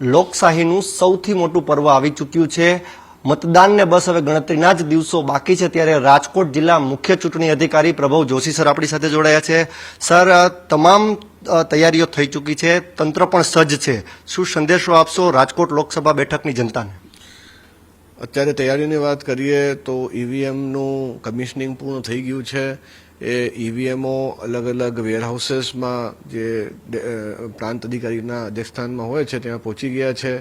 લોકશાહીનું સૌથી મોટું પર્વ આવી ચૂક્યું છે। મતદાનને બસ હવે ગણતરીના જ દિવસો બાકી છે ત્યારે રાજકોટ જિલ્લા મુખ્ય ચૂંટણી અધિકારી પ્રભવ જોશી સર આપણી સાથે જોડાયા છે। સર, તમામ તૈયારીઓ થઈ ચૂકી છે, તંત્ર પણ સજ્જ છે, શું સંદેશો આપશો રાજકોટ લોકસભા બેઠકની જનતાને? અત્યારે તૈયારીની વાત કરીએ તો ઈવીએમનું કમિશનિંગ પૂર્ણ થઈ ગયું છે। એ ઈવીએમઓ અલગ અલગ વેરહાઉસીસમાં જે પ્રાંત અધિકારીના અધ્યક્ષસ્થાનમાં હોય છે ત્યાં પહોંચી ગયા છે।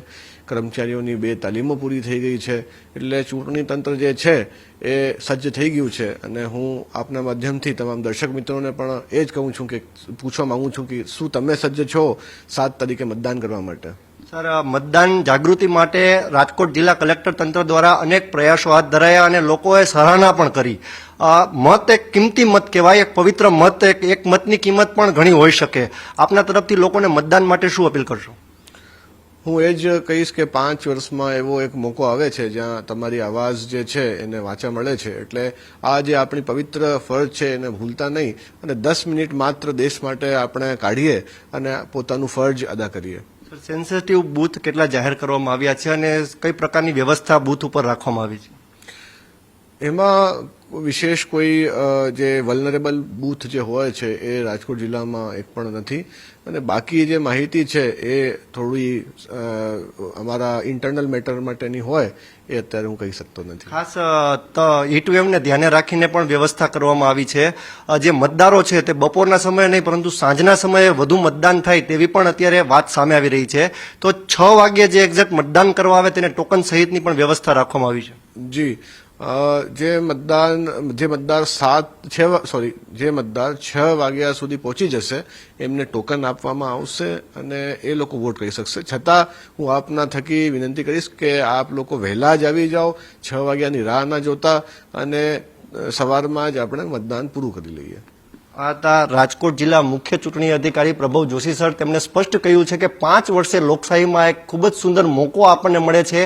કર્મચારીઓની 2 તાલીમો પૂરી થઈ ગઈ છે, એટલે ચૂંટણી તંત્ર જે છે એ સજ્જ થઈ ગયું છે। અને હું આપના માધ્યમથી તમામ દર્શક મિત્રોને પણ એ જ કહું છું કે પૂછવા માંગુ છું કે શું તમે સજ્જ છો 7 તારીખે મતદાન કરવા માટે? સર, મતદાન જાગૃતિ માટે રાજકોટ જિલ્લા કલેક્ટર તંત્ર દ્વારા અનેક પ્રયાસો હાથ ધરાયા અને લોકોએ સરાહના પણ કરી। મત એક કિંમતી મત કહેવાય, એક પવિત્ર મત, એક મતની કિંમત પણ ઘણી હોઈ શકે। આપના તરફથી લોકોને મતદાન માટે શું અપીલ કરશો? હું એ જ કહીશ કે 5 વર્ષમાં એવો એક મોકો આવે છે જ્યાં તમારી આવાજ જે છે એને વાંચા મળે છે, એટલે આ જે આપણી પવિત્ર ફરજ છે એને ભૂલતા નહીં અને 10 મિનિટ માત્ર દેશ માટે આપણે કાઢીએ અને પોતાનું ફરજ અદા કરીએ। સેન્સિટિવ બૂથ કેટલા જાહેર કરવામાં આવ્યા છે અને કઈ પ્રકારની વ્યવસ્થા બૂથ ઉપર રાખવામાં આવી છે? એમાં વિશેષ કોઈ જે વલ્નરેબલ બૂથ જે હોય છે એ રાજકોટ જિલ્લામાં એક પણ નથી, અને બાકી જે માહિતી છે એ થોડી અમારા ઇન્ટરનલ મેટર માટેની હોય એ અત્યારે હું કહી શકતો નથી। ખાસ હીટવેવને ધ્યાને રાખીને પણ વ્યવસ્થા કરવામાં આવી છે। જે મતદારો છે તે બપોરના સમયે નહીં પરંતુ સાંજના સમયે વધુ મતદાન થાય તેવી પણ અત્યારે વાત સામે આવી રહી છે। તો 6 વાગ્યે જે એક્ઝેક્ટ મતદાન કરવા આવે તેને ટોકન સહિતની પણ વ્યવસ્થા રાખવામાં આવી છે। જી, જે મતદાર 6 વાગ્યા સુધી પહોંચી જશે એમને ટોકન આપવામાં આવશે અને એ લોકો વોટ કરી શકશે। છતાં હું આપના થકી વિનંતી કરીશ કે આપ લોકો વહેલા જ આવી જાઓ, 6 વાગ્યાની રાહ ના જોતા, અને સવારમાં જ આપણે મતદાન પૂરું કરી લઈએ। આ હતા રાજકોટ જિલ્લા મુખ્ય ચૂંટણી અધિકારી પ્રભવ જોશી સર। તેમણે સ્પષ્ટ કહ્યું છે કે 5 વર્ષે લોકશાહીમાં એક ખૂબ જ સુંદર મોકો આપણને મળે છે।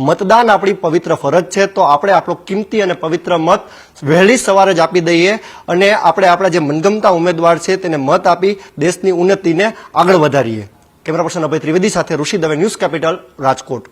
મતદાન આપણી પવિત્ર ફરજ છે, તો આપણે આપણો કિંમતી અને પવિત્ર મત વહેલી સવારે જ આપી દઈએ અને આપણે આપણા જે મનગમતા ઉમેદવાર છે તેને મત આપી દેશની ઉન્નતિને આગળ વધારીએ। કેમેરા પર્સન અભય ત્રિવેદી સાથે ઋષિ દવે, ન્યૂઝ કેપિટલ, રાજકોટ।